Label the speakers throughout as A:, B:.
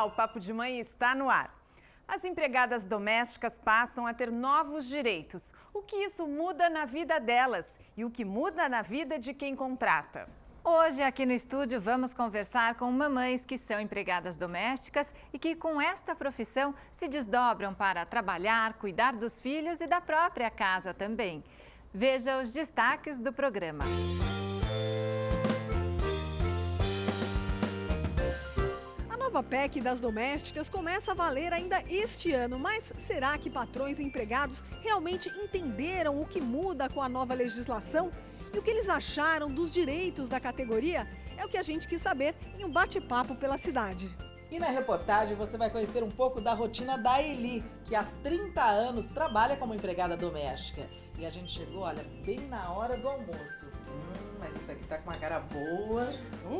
A: Olá, o Papo de Mãe está no ar. As empregadas domésticas passam a ter novos direitos. O que isso muda na vida delas e o que muda na vida de quem contrata?
B: Hoje, aqui no estúdio, vamos conversar com mamães que são empregadas domésticas e que, com esta profissão, se desdobram para trabalhar, cuidar dos filhos e da própria casa também. Veja os destaques do programa.
C: A nova PEC das domésticas começa a valer ainda este ano, mas será que patrões e empregados realmente entenderam o que muda com a nova legislação? E o que eles acharam dos direitos da categoria? É o que a gente quis saber em um bate-papo pela cidade.
D: E na reportagem você vai conhecer um pouco da rotina da Eli, que há 30 anos trabalha como empregada doméstica. E a gente chegou, olha, bem na hora do almoço. Mas isso aqui tá com uma cara boa.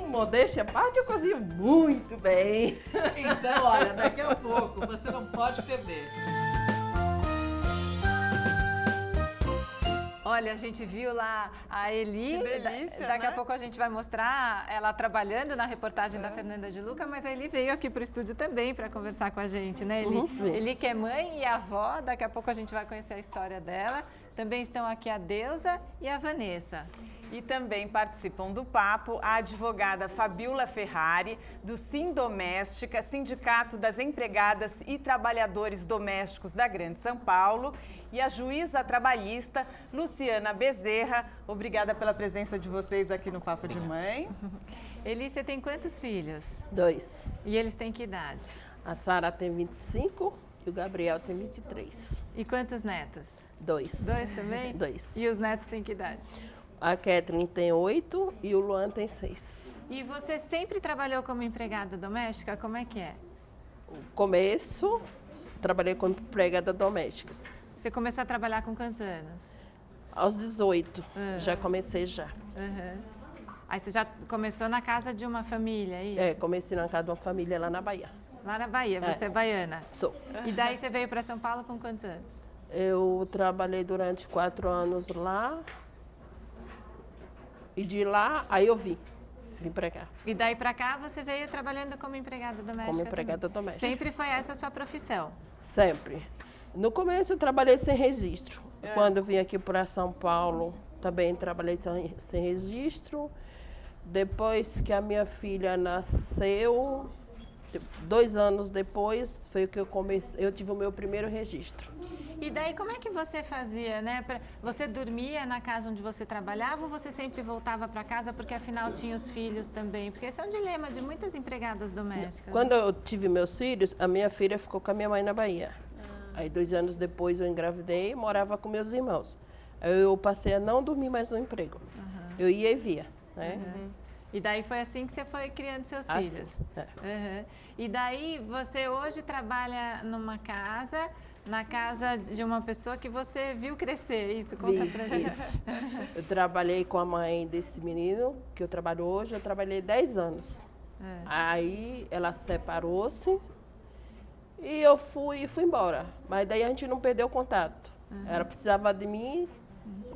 E: Modéstia à parte, eu cozinho muito bem.
D: Então, olha, daqui a pouco você não pode perder.
B: Olha, a gente viu lá a Eli,
A: Que delícia,
B: daqui a
A: né?
B: pouco a gente vai mostrar ela trabalhando na reportagem da Fernanda de Luca, mas a Eli veio aqui para o estúdio também para conversar com a gente, né, Eli? Eli que é mãe e avó, daqui a pouco a gente vai conhecer a história dela. Também estão aqui a Deusa e a Vanessa.
A: E também participam do papo a advogada Fabiola Ferrari, do Sindoméstica, Sindicato das Empregadas e Trabalhadores Domésticos da Grande São Paulo, e a juíza trabalhista Luciana Bezerra. Obrigada pela presença de vocês aqui no Papo de Mãe.
B: Eli, você tem quantos filhos?
E: 2.
B: E eles têm que idade?
E: A Sara tem 25 e o Gabriel tem 23.
B: E quantos netos?
E: 2.
B: 2 também?
E: 2.
B: E os netos têm que idade?
E: A Kathleen tem 8 e o Luan tem 6.
B: E você sempre trabalhou como empregada doméstica? Como é que é?
E: No começo, trabalhei como empregada doméstica.
B: Você começou a trabalhar com quantos anos?
E: Aos 18, já comecei já.
B: Uhum. Aí você já começou na casa de uma família, é isso?
E: É, comecei na casa de uma família lá na Bahia.
B: Lá na Bahia, você é baiana.
E: Sou.
B: E daí você veio para São Paulo com quantos anos?
E: Eu trabalhei durante 4 anos lá. E de lá, aí eu vim pra cá.
B: E daí para cá você veio trabalhando como empregada doméstica
E: Como empregada
B: também.
E: doméstica.
B: Sempre foi essa a sua profissão?
E: Sempre. No começo eu trabalhei sem registro. Quando eu vim aqui para São Paulo, também trabalhei sem registro. Depois que a minha filha nasceu, 2 anos depois, foi que eu tive o meu primeiro registro.
B: E daí como é que você fazia, né? Você dormia na casa onde você trabalhava ou você sempre voltava para casa porque afinal tinha os filhos também? Porque esse é um dilema de muitas empregadas domésticas.
E: Quando eu tive meus filhos, a minha filha ficou com a minha mãe na Bahia. Aí 2 anos depois eu engravidei e morava com meus irmãos. Aí eu passei a não dormir mais no emprego. Eu ia e via, né?
B: E daí foi assim que você foi criando seus
E: Assim,
B: filhos?
E: é.
B: Uhum. E daí você hoje trabalha numa casa, na casa de uma pessoa que você viu crescer, isso? Conta pra gente.
E: Isso. Eu trabalhei com a mãe desse menino, que eu trabalho hoje, eu trabalhei 10 anos. Aí ela separou-se e eu fui embora. Mas daí a gente não perdeu o contato. Ela precisava de mim,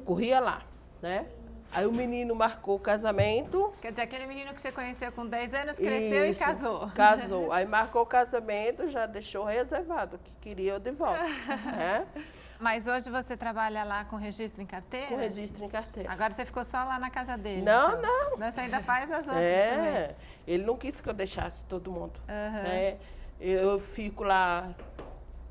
E: corria lá, né? Aí o menino marcou o casamento.
B: Quer dizer, aquele menino que você conheceu com 10 anos cresceu
E: Isso,
B: e casou.
E: Casou. Aí marcou o casamento, já deixou reservado, que queria eu de volta. Né?
B: Mas hoje você trabalha lá com registro em carteira?
E: Com registro em carteira.
B: Agora você ficou só lá na casa dele?
E: Não,
B: então.
E: não.
B: Você ainda faz as outras também?
E: É, ele não quis que eu deixasse todo mundo.
B: Aham.
E: Né? Eu fico lá,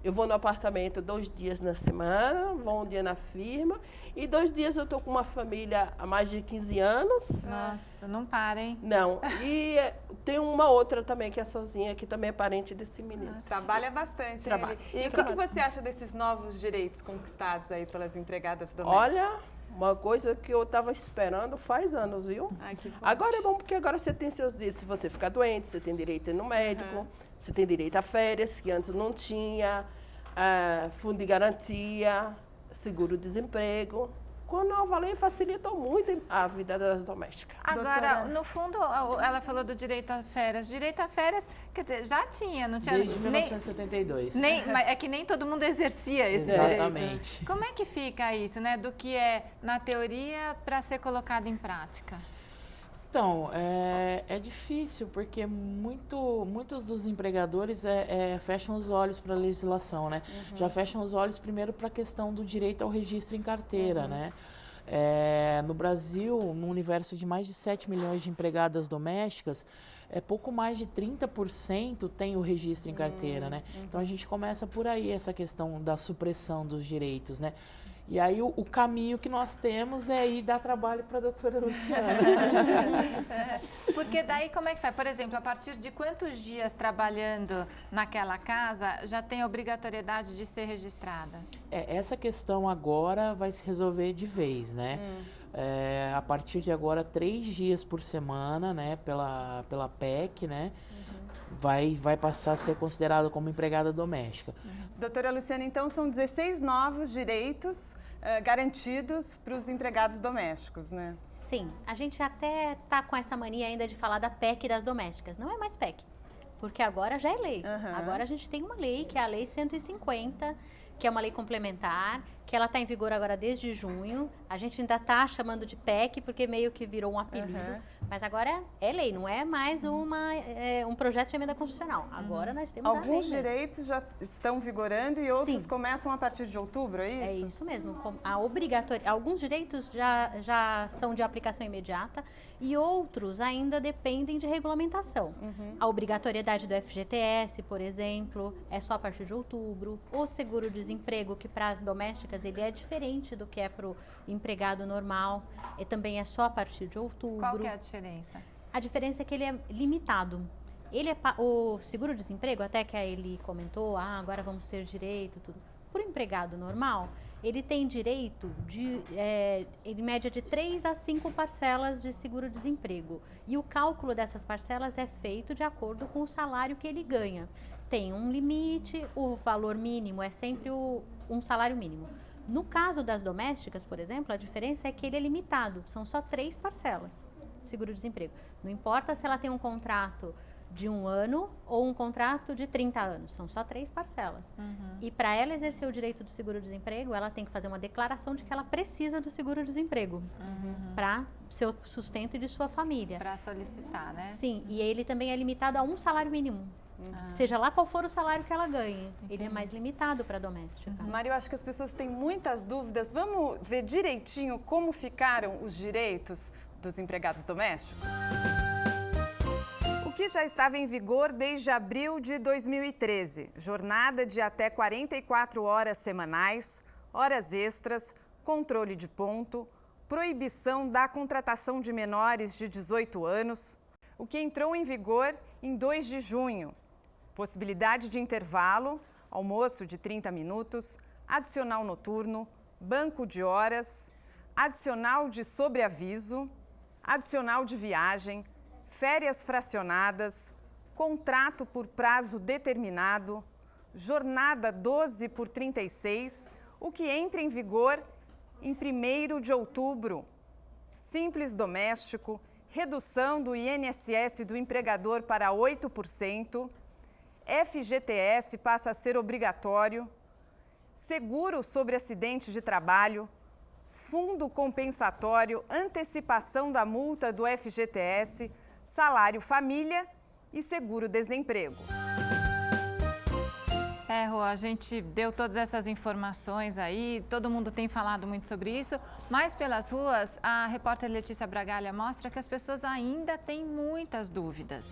E: eu vou no apartamento 2 dias na semana, vou um dia na firma, e 2 dias eu estou com uma família há mais de 15 anos.
B: Nossa, não para, hein?
E: Não, e tem uma outra também que é sozinha, que também é parente desse menino.
A: Trabalha bastante,
E: Trabalha.
A: ele. E o que você acha desses novos direitos conquistados aí pelas empregadas domésticas?
E: Olha, uma coisa que eu estava esperando faz anos, viu?
A: Ai, que bom.
E: Agora é bom porque agora você tem seus direitos. Se você ficar doente, você tem direito a ir no médico, você tem direito a férias, que antes não tinha, fundo de garantia, seguro-desemprego. Com a nova lei facilitou muito a vida das domésticas.
B: Agora, no fundo, ela falou do direito a férias. Direito a férias, quer dizer, já tinha, não tinha...
F: Desde 1972.
B: Mas é que nem todo mundo exercia esse
F: Exatamente.
B: direito. Como é que fica isso, né? Do que é na teoria para ser colocado em prática?
F: Então, é difícil, porque muitos dos empregadores fecham os olhos para a legislação, né? Já fecham os olhos primeiro para a questão do direito ao registro em carteira, né? No Brasil, no universo de mais de 7 milhões de empregadas domésticas, pouco mais de 30% tem o registro em carteira, né? Então, a gente começa por aí, essa questão da supressão dos direitos, né? E aí o caminho que nós temos é ir dar trabalho para a doutora Luciana.
B: Porque daí como é que faz? Por exemplo, a partir de quantos dias trabalhando naquela casa já tem obrigatoriedade de ser registrada?
F: Essa questão agora vai se resolver de vez, né? A partir de agora, 3 dias por semana, né? Pela PEC, né? Vai passar a ser considerado como empregada doméstica.
A: Doutora Luciana, então são 16 novos direitos garantidos para os empregados domésticos, né?
G: Sim, a gente até tá com essa mania ainda de falar da PEC das domésticas. Não é mais PEC, porque agora já é lei. Agora a gente tem uma lei, que é a Lei 150, que é uma lei complementar, que ela está em vigor agora desde junho. A gente ainda está chamando de PEC, porque meio que virou um apelido. Mas agora é lei, não é mais um projeto de emenda constitucional. Agora nós temos
A: Alguns
G: a lei
A: direitos já estão vigorando e outros começam a partir de outubro, é isso?
G: É isso mesmo. Alguns direitos já são de aplicação imediata e outros ainda dependem de regulamentação. A obrigatoriedade do FGTS, por exemplo, é só a partir de outubro. O seguro-desemprego, que para as domésticas ele é diferente do que é para o empregado normal, e também é só a partir de outubro.
B: Qual que é a diferença?
G: A diferença é que ele é limitado. O seguro-desemprego, até que a Eli comentou, agora vamos ter direito, tudo. Para o empregado normal, ele tem direito de, em média, de 3 a 5 parcelas de seguro-desemprego. E o cálculo dessas parcelas é feito de acordo com o salário que ele ganha. Tem um limite, o valor mínimo é sempre um salário mínimo. No caso das domésticas, por exemplo, a diferença é que ele é limitado, são só 3 parcelas de seguro-desemprego. Não importa se ela tem um contrato de 1 ano ou um contrato de 30 anos, são só 3 parcelas. E para ela exercer o direito do seguro-desemprego, ela tem que fazer uma declaração de que ela precisa do seguro-desemprego para seu sustento e de sua família.
B: Para solicitar, né?
G: Sim, e ele também é limitado a um salário mínimo. Seja lá qual for o salário que ela ganhe, ele é mais limitado para a doméstica.
A: Mário, eu acho que as pessoas têm muitas dúvidas. Vamos ver direitinho como ficaram os direitos dos empregados domésticos? O que já estava em vigor desde abril de 2013. Jornada de até 44 horas semanais, horas extras, controle de ponto, proibição da contratação de menores de 18 anos. O que entrou em vigor em 2 de junho. Possibilidade de intervalo, almoço de 30 minutos, adicional noturno, banco de horas, adicional de sobreaviso, adicional de viagem, férias fracionadas, contrato por prazo determinado, jornada 12 por 36, o que entra em vigor em 1º de outubro. Simples doméstico, redução do INSS do empregador para 8%, FGTS passa a ser obrigatório, seguro sobre acidente de trabalho, fundo compensatório, antecipação da multa do FGTS, salário família e seguro-desemprego.
B: Rô, a gente deu todas essas informações aí, todo mundo tem falado muito sobre isso, mas pelas ruas, a repórter Letícia Bragalha mostra que as pessoas ainda têm muitas dúvidas.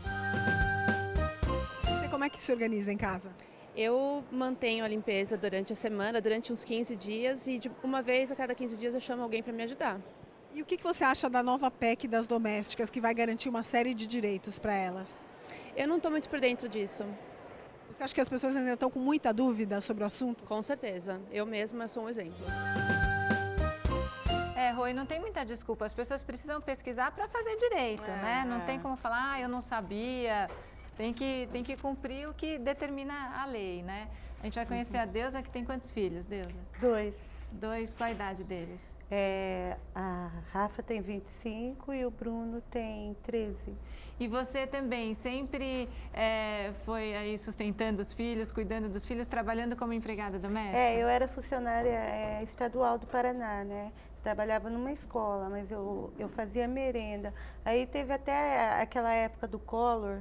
C: Você como é que se organiza em casa?
H: Eu mantenho a limpeza durante a semana, durante uns 15 dias, e de uma vez a cada 15 dias eu chamo alguém para me ajudar.
C: E o que você acha da nova PEC das domésticas, que vai garantir uma série de direitos para elas?
H: Eu não estou muito por dentro disso.
C: Você acha que as pessoas ainda estão com muita dúvida sobre o assunto?
H: Com certeza. Eu mesma sou um exemplo.
B: Rô, e não tem muita desculpa. As pessoas precisam pesquisar para fazer direito, né? Não tem como falar, eu não sabia. Tem que cumprir o que determina a lei, né? A gente vai conhecer a Deusa, que tem quantos filhos, Deusa?
I: 2.
B: 2, qual a idade deles?
I: A Rafa tem 25 e o Bruno tem 13.
B: E você também sempre foi aí sustentando os filhos, cuidando dos filhos, trabalhando como empregada doméstica?
I: Eu era funcionária estadual do Paraná, né? trabalhava numa escola, mas eu fazia merenda. Aí teve até aquela época do Collor,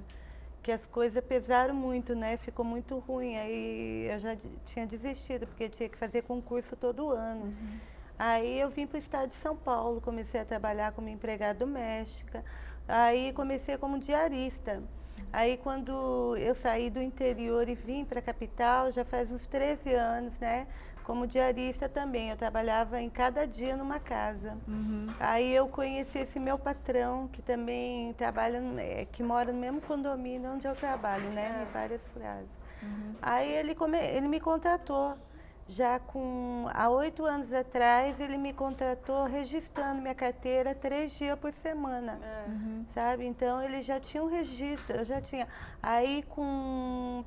I: que as coisas pesaram muito, né? Ficou muito ruim. Aí eu já tinha desistido, porque tinha que fazer concurso todo ano. Aí eu vim para o estado de São Paulo, comecei a trabalhar como empregada doméstica. Aí comecei como diarista. Aí quando eu saí do interior e vim para a capital, já faz uns 13 anos, né? Como diarista também, eu trabalhava em cada dia numa casa. Aí eu conheci esse meu patrão, que também trabalha, que mora no mesmo condomínio onde eu trabalho, né? Em várias casas. Aí ele me contratou. Já há 8 anos atrás, ele me contratou registrando minha carteira 3 dias por semana, sabe? Então, ele já tinha um registro, eu já tinha. Aí,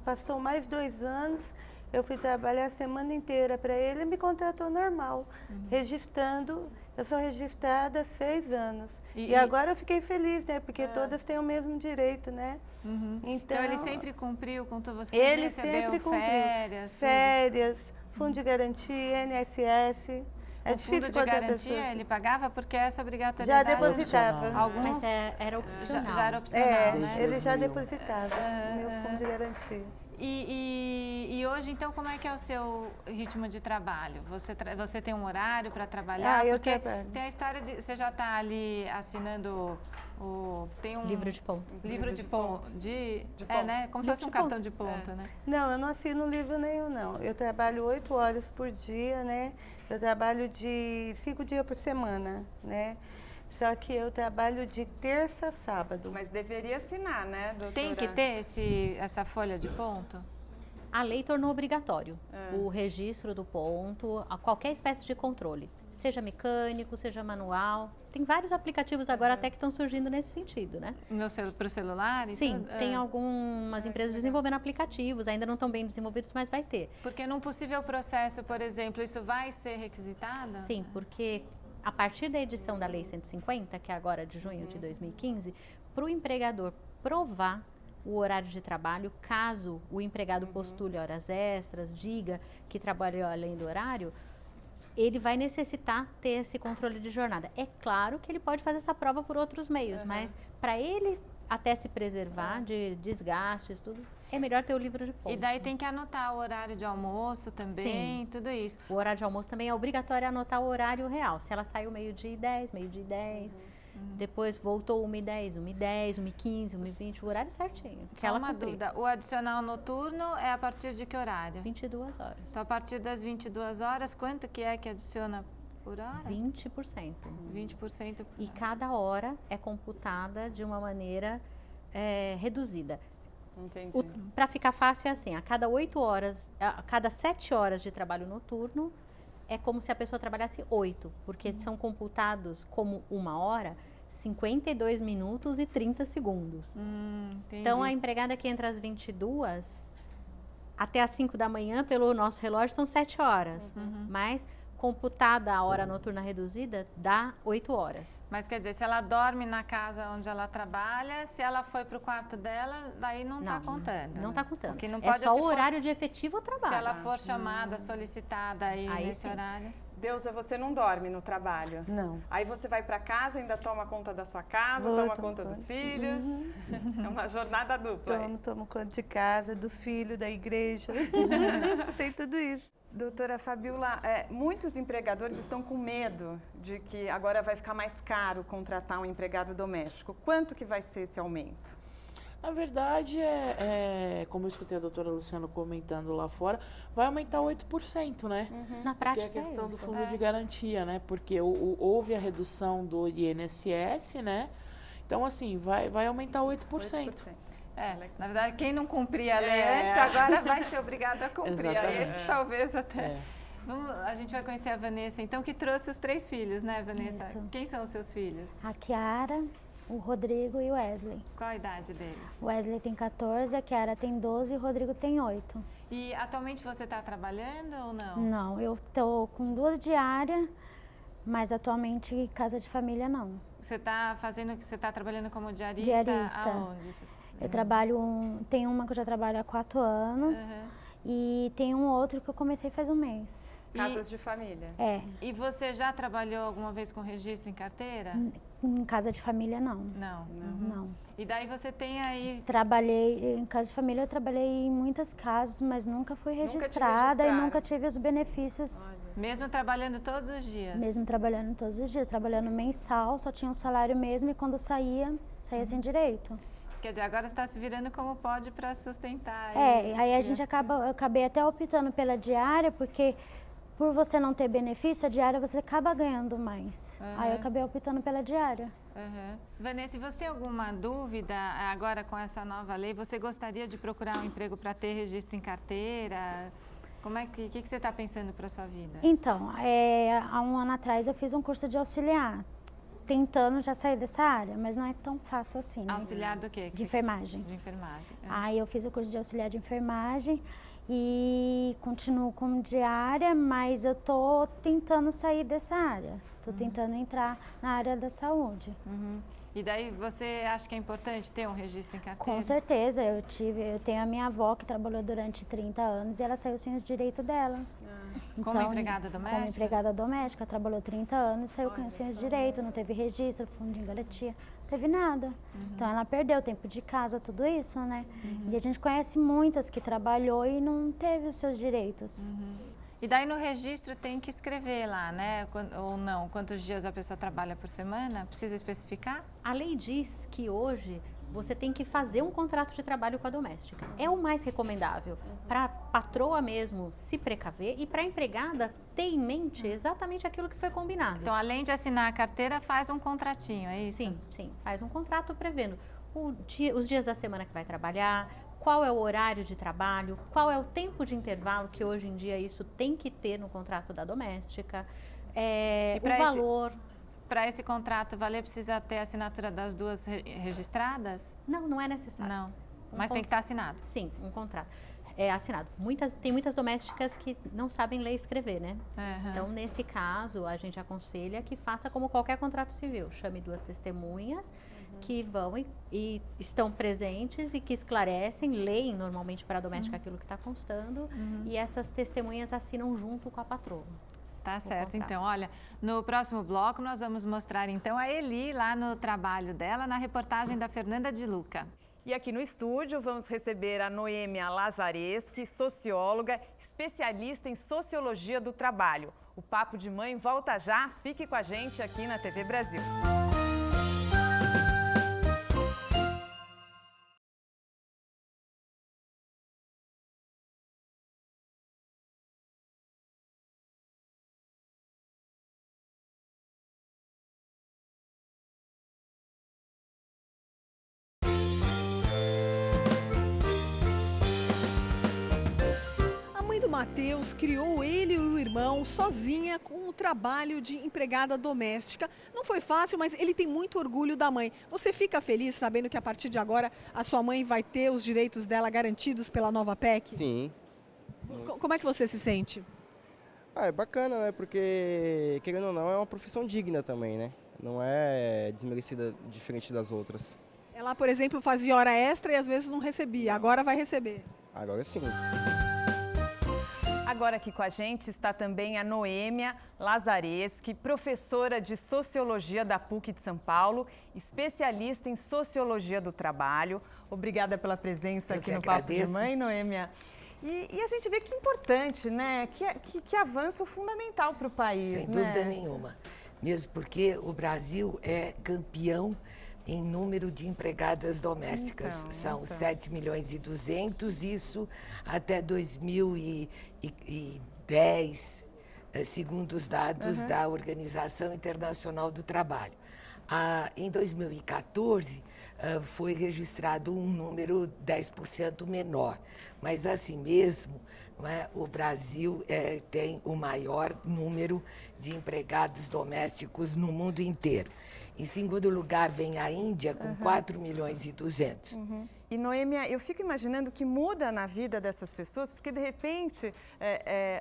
I: passou mais 2 anos, eu fui trabalhar a semana inteira para ele, me contratou normal, registrando. Eu sou registrada há 6 anos. E agora eu fiquei feliz, né? Porque todas têm o mesmo direito, né?
B: Então, ele sempre cumpriu com você?
I: Ele sempre cumpriu. Férias, fundo de garantia, INSS. É difícil
B: para outra
I: pessoa.
B: Ele pagava porque essa obrigatoriedade...
I: Já depositava.
G: Mas era opcional.
B: Já era opcional, né?
I: Ele já depositava meu fundo de garantia.
B: E hoje, então, como é que é o seu ritmo de trabalho? Você tem um horário para trabalhar?
I: Porque
B: tem a história de... Você já está ali assinando tem um...
G: Livro de ponto.
B: Livro de ponto. Né? Como se fosse um cartão de ponto, né?
I: Não, eu não assino livro nenhum, não. Eu trabalho 8 horas por dia, né? Eu trabalho de 5 dias por semana, né? Só que eu trabalho de terça a sábado.
A: Mas deveria assinar, né, doutora?
B: Tem que ter essa folha de ponto?
G: A lei tornou obrigatório o registro do ponto, a qualquer espécie de controle, seja mecânico, seja manual. Tem vários aplicativos agora até que estão surgindo nesse sentido, né?
B: Para o celular?
G: Sim, tem algumas empresas desenvolvendo aplicativos, ainda não estão bem desenvolvidos, mas vai ter.
B: Porque num possível processo, por exemplo, isso vai ser requisitado?
G: Sim, porque a partir da edição da Lei 150, que é agora de junho de 2015, para o empregador provar o horário de trabalho, caso o empregado postule horas extras, diga que trabalhou além do horário, ele vai necessitar ter esse controle de jornada. É claro que ele pode fazer essa prova por outros meios, mas para ele até se preservar de desgastes, tudo, é melhor ter o livro de ponto.
B: E daí tem que anotar o horário de almoço também, tudo isso.
G: O horário de almoço também é obrigatório anotar o horário real. Se ela saiu meio-dia e 10, meio-dia e 10, depois voltou 1h10, 1h10, 1h15, 1h20, o horário certinho.
B: Só uma dúvida, o adicional noturno é a partir de que horário?
G: 22 horas.
B: Então, a partir das 22 horas, quanto que adiciona por hora?
G: 20%.
B: 20% por
G: E cada hora é computada de uma maneira reduzida.
A: Entendi.
G: Para ficar fácil é assim, a cada 8 horas, a cada 7 horas de trabalho noturno, é como se a pessoa trabalhasse 8, porque são computados como 1 hora, 52 minutos e 30 segundos. Então, a empregada que entra às 22, até às 5 da manhã, pelo nosso relógio, são 7 horas. Mas, computada a hora noturna reduzida, dá 8 horas.
B: Mas quer dizer, se ela dorme na casa onde ela trabalha, se ela foi para o quarto dela, daí não está contando.
G: Não está contando.
B: Porque não
G: é
B: pode,
G: só o horário de efetivo trabalho.
B: Se ela for chamada, solicitada aí nesse horário.
A: Deusa, você não dorme no trabalho?
I: Não.
A: Aí você vai para casa, ainda toma conta da sua casa, toma conta dos filhos. É uma jornada dupla.
I: Tomo conta de casa, dos filhos, da igreja. Tem tudo isso.
A: Doutora Fabiola, muitos empregadores estão com medo de que agora vai ficar mais caro contratar um empregado doméstico. Quanto que vai ser esse aumento?
F: Na verdade, como eu escutei a doutora Luciana comentando lá fora, vai aumentar 8%, né?
G: Na prática
F: que é a questão do
G: isso.
F: fundo de garantia, né? Porque houve a redução do INSS, né? Então, assim, vai aumentar 8%.
B: Na verdade, quem não cumpria a lei antes, agora vai ser obrigado a cumprir. Esse talvez até. A gente vai conhecer a Vanessa, então, que trouxe os 3 filhos, né, Vanessa?
J: Isso.
B: Quem são os seus filhos?
J: A Kiara, o Rodrigo e o Wesley.
B: Qual a idade deles?
J: O Wesley tem 14, a Kiara tem 12 e o Rodrigo tem 8.
B: E atualmente você está trabalhando ou não?
J: Não, eu estou com 2 diárias, mas atualmente casa de família não.
B: Você está trabalhando como diarista?
J: Diarista.
B: Aonde?
J: Eu trabalho, tem uma que eu já trabalho há 4 anos e tem um outro que eu comecei faz um mês.
A: Casas de família.
J: É,
B: E você já trabalhou alguma vez com registro em carteira?
J: em casa de família não.
B: Não.
J: Não.
B: E daí você tem aí...
J: Trabalhei em casa de família, eu trabalhei em muitas casas, mas nunca fui registrada e nunca tive os benefícios.
B: Mesmo trabalhando todos os dias?
J: Mesmo trabalhando todos os dias, trabalhando mensal, só tinha um salário mesmo e quando saía sem direito.
B: Quer dizer, agora você está se virando como pode para sustentar.
J: Aí a gente eu acabei até optando pela diária, porque por você não ter benefício, a diária você acaba ganhando mais. Aí eu acabei optando pela diária.
B: Vanessa, se você tem alguma dúvida agora com essa nova lei, você gostaria de procurar um emprego para ter registro em carteira? Como é que você está pensando para sua vida?
J: Então, há um ano atrás eu fiz um curso de auxiliar, tentando já sair dessa área, mas não é tão fácil assim, né?
B: Auxiliar do quê?
J: De enfermagem.
B: De enfermagem.
J: Aí eu fiz o curso de auxiliar de enfermagem e continuo como diária, mas eu tô tentando sair dessa área. Tô tentando entrar na área da saúde.
B: E daí você acha que é importante ter um registro em carteira?
J: Com certeza, eu tenho a minha avó que trabalhou durante 30 anos e ela saiu sem os direitos delas. Então,
B: Como empregada doméstica?
J: Como empregada doméstica, trabalhou 30 anos e saiu sem os direitos, não teve registro, fundo de garantia, não teve nada. Então ela perdeu tempo de casa, tudo isso, né? E a gente conhece muitas que trabalhou e não teve os seus direitos.
B: E daí no registro tem que escrever lá, né? Ou não? Quantos dias a pessoa trabalha por semana? Precisa especificar?
G: A lei diz que hoje você tem que fazer um contrato de trabalho com a doméstica. É o mais recomendável para a patroa mesmo se precaver e para a empregada ter em mente exatamente aquilo que foi combinado.
B: Então, além de assinar a carteira, faz um contratinho, é isso?
G: Sim, faz um contrato prevendo os dias da semana que vai trabalhar, qual é o horário de trabalho, qual é o tempo de intervalo, que hoje em dia isso tem que ter no contrato da doméstica, o valor.
B: Para esse contrato valer, precisa ter a assinatura das duas registradas?
G: Não é necessário.
B: Não, mas tem que estar assinado.
G: Sim, um contrato. É assinado. Tem muitas domésticas que não sabem ler e escrever, né? Então, nesse caso, a gente aconselha que faça como qualquer contrato civil. Chame duas testemunhas que vão e estão presentes e que esclarecem, leem normalmente para a doméstica aquilo que está constando e essas testemunhas assinam junto com a patroa.
B: Tá certo, então, olha, no próximo bloco nós vamos mostrar então a Eli lá no trabalho dela, na reportagem da Fernanda de Luca.
A: E aqui no estúdio vamos receber a Noêmia Lazareschi, socióloga, especialista em sociologia do trabalho. O Papo de Mãe volta já, fique com a gente aqui na TV Brasil.
C: Matheus criou ele e o irmão sozinha com o trabalho de empregada doméstica. Não foi fácil, mas ele tem muito orgulho da mãe. Você fica feliz sabendo que a partir de agora a sua mãe vai ter os direitos dela garantidos pela nova PEC?
K: Sim.
C: Como é que você se sente?
K: É bacana, né? Porque, querendo ou não, é uma profissão digna também, né? Não é desmerecida diferente das outras.
C: Ela, por exemplo, fazia hora extra e às vezes não recebia. Agora vai receber.
K: Agora sim.
A: Agora aqui com a gente está também a Noêmia Lazareschi, professora de Sociologia da PUC de São Paulo, especialista em Sociologia do Trabalho. Obrigada pela presença aqui no Papo de Mãe, Noêmia. E a gente vê que importante, né? Que avanço fundamental para o país,
L: Sem dúvida nenhuma. Mesmo porque o Brasil é campeão em número de empregadas domésticas. São 7 milhões e 200, isso até 2010, segundo os dados da Organização Internacional do Trabalho. Em 2014, foi registrado um número 10% menor, mas assim mesmo, não é? O Brasil tem o maior número de empregados domésticos no mundo inteiro. Em segundo lugar, vem a Índia, com 4 milhões e 200.
A: E, Noêmia, eu fico imaginando que muda na vida dessas pessoas, porque, de repente,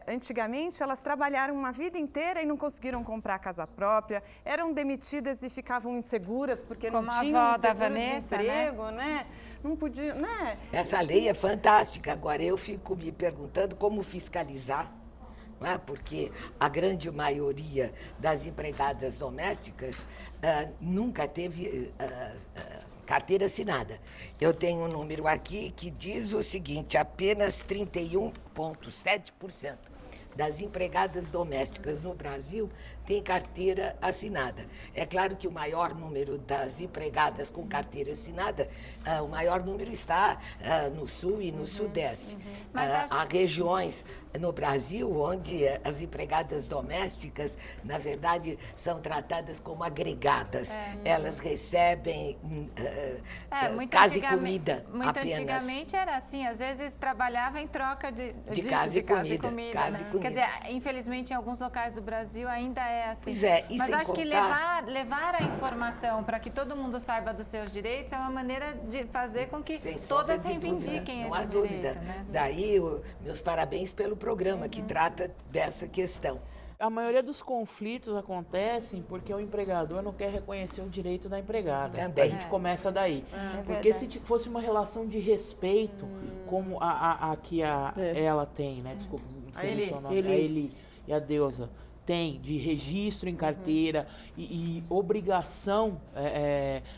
A: antigamente, elas trabalharam uma vida inteira e não conseguiram comprar casa própria, eram demitidas e ficavam inseguras, porque
B: como
A: não tinham
B: um
A: seguro-desemprego, né? Não podiam, né?
L: Essa lei é fantástica. Agora, eu fico me perguntando como fiscalizar, não é? Porque a grande maioria das empregadas domésticas nunca teve carteira assinada. Eu tenho um número aqui que diz o seguinte: apenas 31,7% das empregadas domésticas no Brasil tem carteira assinada. É claro que o maior número das empregadas com carteira assinada, o maior número está no Sul e no Sudeste. Há regiões no Brasil onde as empregadas domésticas, na verdade, são tratadas como agregadas. Elas recebem casa e comida
B: muito
L: apenas.
B: Antigamente era assim, às vezes trabalhava em troca de
L: casa e comida.
B: Né? Quer dizer, infelizmente, em alguns locais do Brasil ainda é assim.
L: Pois é, e
B: mas
L: sem
B: acho que
L: contar...
B: levar a informação para que todo mundo saiba dos seus direitos é uma maneira de fazer com que todas reivindiquem esse direito. Né?
L: Daí, meus parabéns pelo programa que trata dessa questão.
F: A maioria dos conflitos acontecem porque o empregador não quer reconhecer o direito da empregada.
L: Também.
F: A gente começa daí. Porque se fosse uma relação de respeito, como a que ela tem, né? Desculpa, não sei o seu nome. A Eli e a Deusa tem, de registro em carteira e obrigação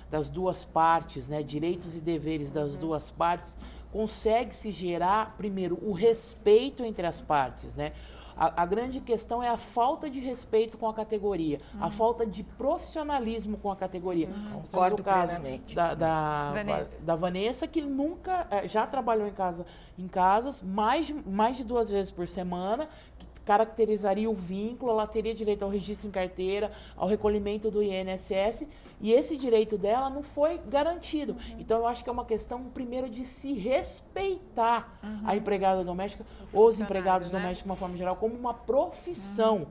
F: das duas partes, né? Direitos e deveres das duas partes, consegue-se gerar, primeiro, o respeito entre as partes, né? A grande questão é a falta de respeito com a categoria, a falta de profissionalismo com a categoria.
L: Concordo plenamente.
F: Da Vanessa, que nunca, já trabalhou em casas mais de 2 vezes por semana, que caracterizaria o vínculo, ela teria direito ao registro em carteira, ao recolhimento do INSS, e esse direito dela não foi garantido. Então, eu acho que é uma questão, primeiro, de se respeitar a empregada doméstica, os empregados domésticos, de uma forma geral, como uma profissão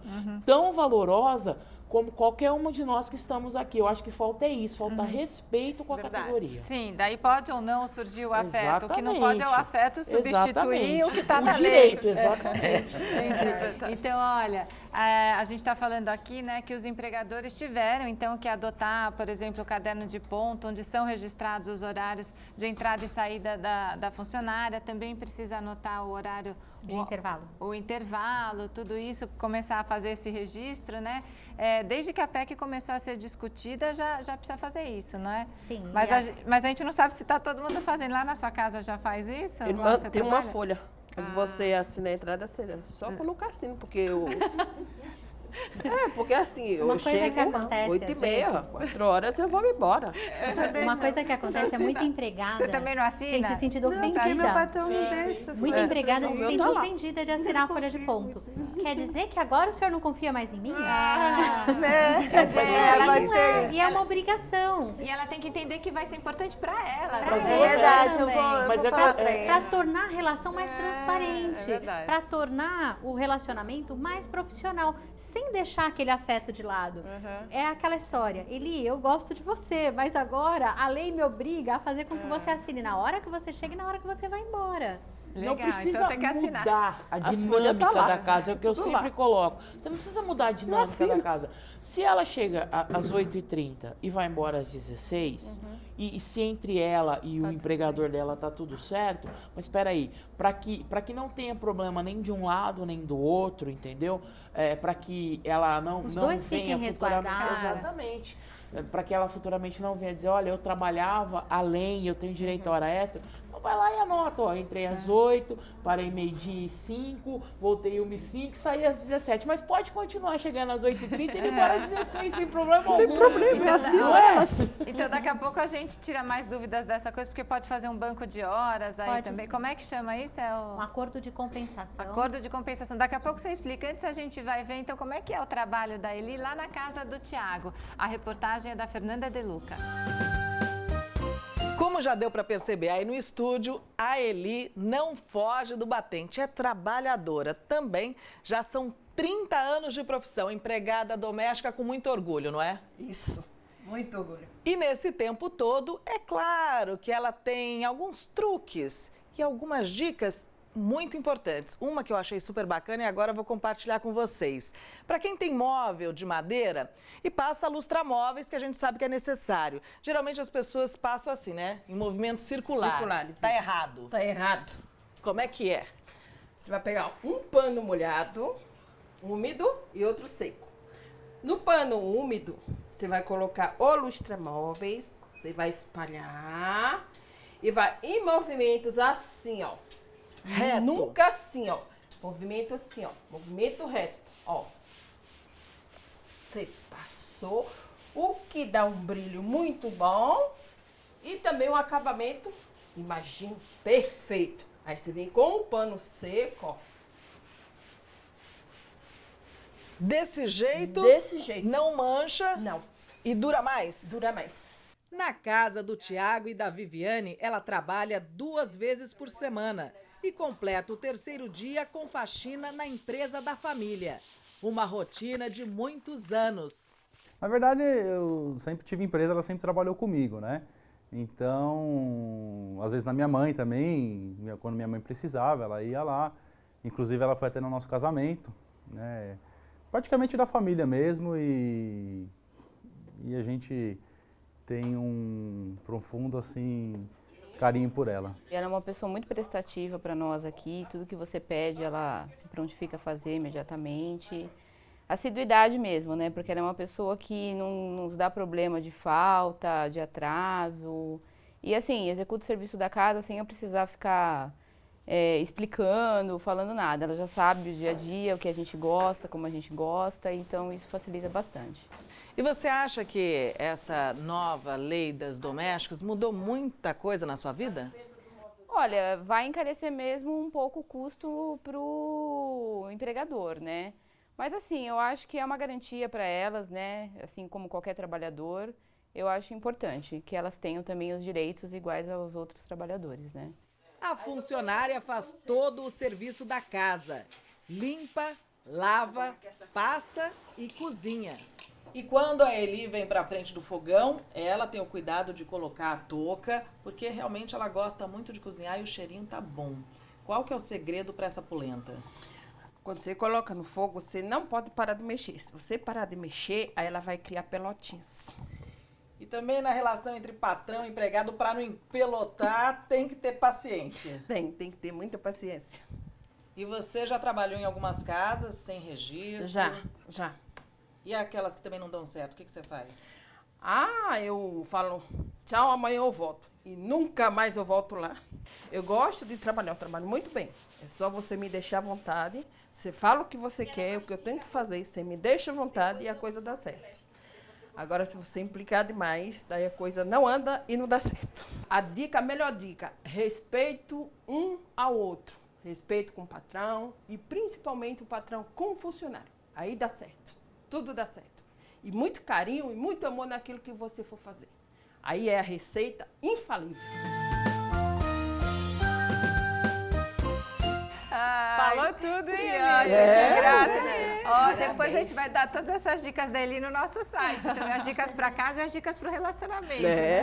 F: tão valorosa como qualquer uma de nós que estamos aqui. Eu acho que falta isso, falta respeito com a categoria.
B: Sim, daí pode ou não surgir o afeto.
F: Exatamente.
B: O que não pode é o afeto substituir o que está na
F: direito,
B: lei.
F: Exatamente.
B: Então, olha, a gente está falando aqui, né, que os empregadores tiveram, então, que adotar, por exemplo, o caderno de ponto, onde são registrados os horários de entrada e saída da funcionária. Também precisa anotar o horário
G: de intervalo.
B: O intervalo, tudo isso, começar a fazer esse registro, né? Desde que a PEC começou a ser discutida, já precisa fazer isso, não é?
G: Sim.
B: Mas a gente não sabe se está todo mundo fazendo. Lá na sua casa já faz isso?
E: Tem uma folha. Quando você assina a entrada, você só colocar assim, porque eu... porque assim, eu chego 8h30, 4 horas eu vou embora.
G: Uma coisa que acontece é muita empregada...
B: Você também não assina?
G: Tem se sentido ofendida.
I: Meu patrão não deixa.
G: Muita empregada se sente ofendida de assinar a folha de ponto. Quer dizer que agora o senhor não confia mais em mim? E é uma obrigação.
B: E ela tem que entender que vai ser importante para ela.
I: É verdade, eu vou falar
G: para tornar a relação mais transparente, para tornar o relacionamento mais profissional, sem deixar aquele afeto de lado. É aquela história, Eli, eu gosto de você, mas agora a lei me obriga a fazer com que você assine na hora que você chega e na hora que você vai embora.
F: Não precisa mudar a dinâmica da casa, é o que eu sempre coloco. Você não precisa mudar a dinâmica da casa. Se ela chega às 8h30 e vai embora às 16h, e se entre ela e o empregador dela tá tudo certo, mas espera aí, para que não tenha problema nem de um lado nem do outro, entendeu? Para que ela não
G: dois
F: venha
G: fiquem
F: futuramente. Exatamente. Para que ela futuramente não venha dizer, olha, eu trabalhava além, eu tenho direito a hora extra. Então vai lá e anota, ó, entrei às 8, parei 12h05, voltei 1h05, saí às 17. Mas pode continuar chegando às 8h30 e ir embora às 16 sem problema algum.
E: Tem problema, assim,
B: Então daqui a pouco a gente tira mais dúvidas dessa coisa, porque pode fazer um banco de horas aí também. Sim. Como é que chama isso?
G: Um acordo de compensação.
B: Acordo de compensação. Daqui a pouco você explica. Antes a gente vai ver, então, como é que é o trabalho da Eli lá na casa do Tiago. A reportagem é da Fernanda De Luca.
D: Como já deu para perceber aí no estúdio, a Eli não foge do batente, é trabalhadora. Também já são 30 anos de profissão, empregada doméstica com muito orgulho, não é?
M: Isso, muito orgulho.
D: E nesse tempo todo, é claro que ela tem alguns truques e algumas dicas muito importantes. Uma que eu achei super bacana e agora eu vou compartilhar com vocês. Para quem tem móvel de madeira e passa lustramóveis, que a gente sabe que é necessário. Geralmente as pessoas passam assim, né? Em movimento circular.
M: Circulares.
D: Tá errado.
M: Tá errado.
D: Como é que é?
M: Você vai pegar um pano molhado,
E: úmido e outro seco. No pano úmido, você vai colocar o lustramóveis, você vai espalhar e vai em movimentos assim, ó.
D: Reto.
E: Nunca assim, ó. Movimento assim, ó. Movimento reto, ó. Você passou, o que dá um brilho muito bom e também um acabamento, imagina, perfeito. Aí você vem com o pano seco, ó.
D: Desse jeito?
E: Desse jeito.
D: Não mancha?
E: Não.
D: E dura mais?
E: Dura mais.
D: Na casa do Tiago e da Viviane, ela trabalha 2 vezes por semana e completa o 3º dia com faxina na empresa da família. Uma rotina de muitos anos.
N: Na verdade, eu sempre tive empresa, ela sempre trabalhou comigo, né? Então, às vezes na minha mãe também, quando minha mãe precisava, ela ia lá. Inclusive, ela foi até no nosso casamento, né? Praticamente da família mesmo e a gente tem um profundo, assim, carinho por ela.
O: Ela é uma pessoa muito prestativa para nós aqui, tudo que você pede ela se prontifica a fazer imediatamente. Assiduidade mesmo, né? Porque ela é uma pessoa que não nos dá problema de falta, de atraso. E assim, executa o serviço da casa sem eu precisar ficar explicando, falando nada. Ela já sabe o dia a dia, o que a gente gosta, como a gente gosta, então isso facilita bastante.
D: E você acha que essa nova lei das domésticas mudou muita coisa na sua vida?
O: Olha, vai encarecer mesmo um pouco o custo para o empregador, né? Mas assim, eu acho que é uma garantia para elas, né? Assim como qualquer trabalhador, eu acho importante que elas tenham também os direitos iguais aos outros trabalhadores, né?
D: A funcionária faz todo o serviço da casa. Limpa, lava, passa e cozinha. E quando a Eli vem para frente do fogão, ela tem o cuidado de colocar a touca, porque realmente ela gosta muito de cozinhar e o cheirinho tá bom. Qual que é o segredo para essa polenta?
E: Quando você coloca no fogo, você não pode parar de mexer. Se você parar de mexer, aí ela vai criar pelotinhas.
D: E também na relação entre patrão e empregado, para não empelotar, tem que ter paciência.
E: Tem que ter muita paciência.
D: E você já trabalhou em algumas casas sem registro?
E: Já.
D: E aquelas que também não dão certo, o que você faz?
E: Eu falo, tchau, amanhã eu volto. E nunca mais eu volto lá. Eu gosto de trabalhar, eu trabalho muito bem. É só você me deixar à vontade. Você fala o que você quer, o que eu tenho que fazer. Você me deixa à vontade e a coisa dá certo. Agora, se você implicar demais, daí a coisa não anda e não dá certo. A melhor dica, respeito um ao outro. Respeito com o patrão e principalmente o patrão com o funcionário. Aí dá certo. Tudo dá certo. E muito carinho e muito amor naquilo que você for fazer. Aí é a receita infalível.
A: Falou tudo, hein,
B: Eli? Que graça, né? Ó, depois a gente vai dar todas essas dicas da Eli no nosso site. Também as dicas para casa e as dicas para o relacionamento. Né?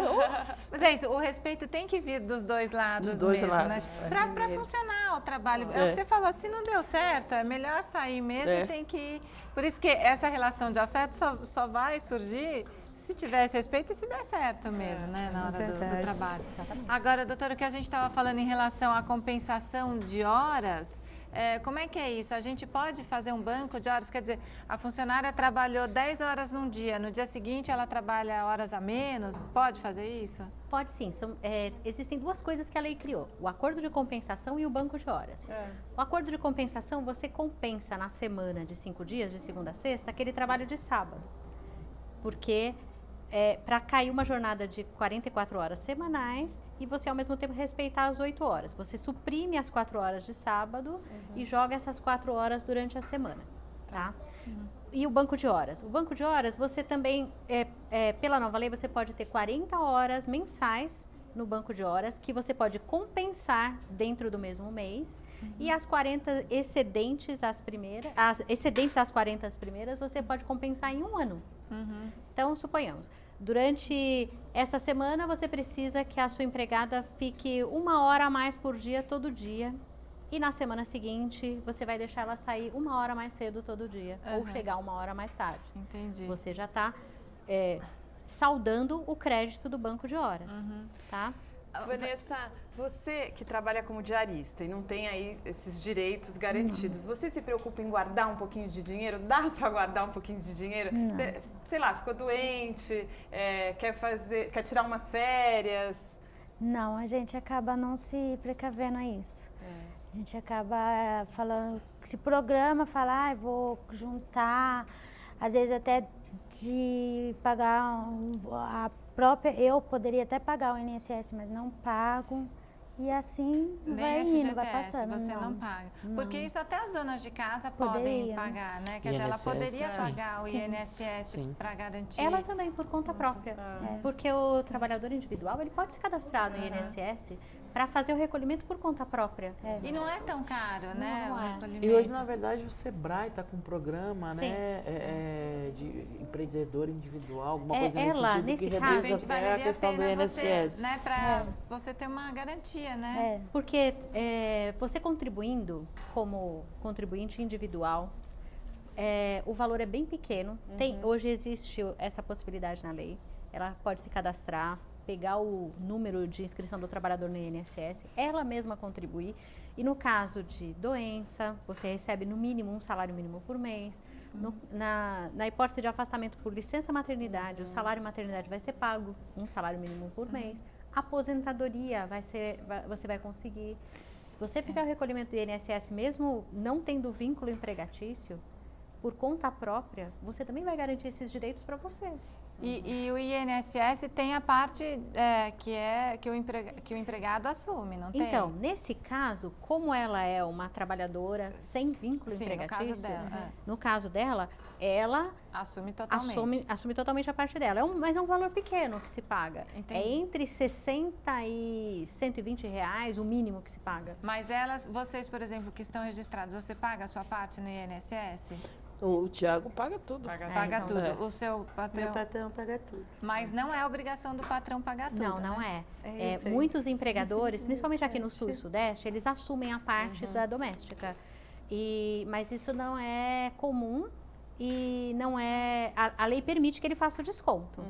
B: Mas é isso, o respeito tem que vir dos dois lados mesmo, né? Para funcionar o trabalho. É o que você falou, se não deu certo, é melhor sair mesmo, tem que ir. Por isso que essa relação de afeto só vai surgir se tivesse respeito e se der certo mesmo, né, na hora do trabalho. Agora, doutora, o que a gente estava falando em relação à compensação de horas, como é que é isso? A gente pode fazer um banco de horas? Quer dizer, a funcionária trabalhou 10 horas num dia, no dia seguinte ela trabalha horas a menos? Pode fazer isso?
G: Pode sim. Existem 2 coisas que a lei criou, o acordo de compensação e o banco de horas. O acordo de compensação, você compensa na semana de 5 dias, de segunda a sexta, aquele trabalho de sábado. Porque para cair uma jornada de 44 horas semanais e você ao mesmo tempo respeitar as 8 horas. Você suprime as 4 horas de sábado e joga essas 4 horas durante a semana, tá? E o banco de horas? O banco de horas, você também, pela nova lei, você pode ter 40 horas mensais no banco de horas que você pode compensar dentro do mesmo mês e as 40 excedentes às 40 primeiras, você pode compensar em um ano. Então, suponhamos, durante essa semana você precisa que a sua empregada fique 1 hora a mais por dia, todo dia. E na semana seguinte, você vai deixar ela sair 1 hora mais cedo todo dia. Ou chegar 1 hora mais tarde.
B: Entendi.
G: Você já está saudando o crédito do banco de horas, tá?
A: Vanessa, você que trabalha como diarista e não tem aí esses direitos garantidos, você se preocupa em guardar um pouquinho de dinheiro? Dá para guardar um pouquinho de dinheiro?
J: Não.
A: Sei lá, ficou doente, quer tirar umas férias?
J: Não, a gente acaba não se precavendo a isso. A gente acaba falando, se programa, fala, vou juntar, às vezes até de pagar a própria, eu poderia até pagar o INSS, mas não pago. E assim vai indo, vai passando.
B: Você não paga.
J: Não.
B: Porque isso até as donas de casa podem pagar, né? Quer dizer, ela poderia pagar o INSS para garantir.
G: Ela também, por conta própria. Porque o trabalhador individual, ele pode se cadastrar no INSS para fazer o recolhimento por conta própria.
B: E não é tão caro, né?
G: Não
B: o
G: é.
B: recolhimento.
F: E hoje, na verdade, o Sebrae está com um programa, né, de empreendedor individual, alguma coisa nesse sentido, que reduz até a questão do INSS.
B: Né, para você ter uma garantia, né?
G: Porque você contribuindo como contribuinte individual, o valor é bem pequeno. Hoje existe essa possibilidade na lei. Ela pode se cadastrar, pegar o número de inscrição do trabalhador no INSS, ela mesma contribuir. E no caso de doença, você recebe no mínimo um salário mínimo por mês. Na hipótese de afastamento por licença maternidade, o salário maternidade vai ser pago, um salário mínimo por mês. Aposentadoria você vai conseguir. Se você fizer o recolhimento do INSS, mesmo não tendo vínculo empregatício, por conta própria, você também vai garantir esses direitos para você.
B: E o INSS tem a parte que o empregado assume, não tem?
G: Então, nesse caso, como ela é uma trabalhadora sem vínculo empregatício, no caso dela, ela
B: assume totalmente.
G: Assume totalmente a parte dela. Mas é um valor pequeno que se paga.
B: Entendi.
G: É entre 60 e 120 reais o mínimo que se paga.
B: Mas vocês, por exemplo, que estão registrados, você paga a sua parte no INSS?
E: O Thiago paga tudo.
B: Paga tudo. O seu patrão?
I: Meu patrão paga tudo.
B: Mas não é obrigação do patrão pagar tudo,
G: Não
B: né?
G: é. Muitos empregadores, principalmente aqui no Sul e Sudeste, eles assumem a parte da doméstica. Mas isso não é comum e não é... A lei permite que ele faça o desconto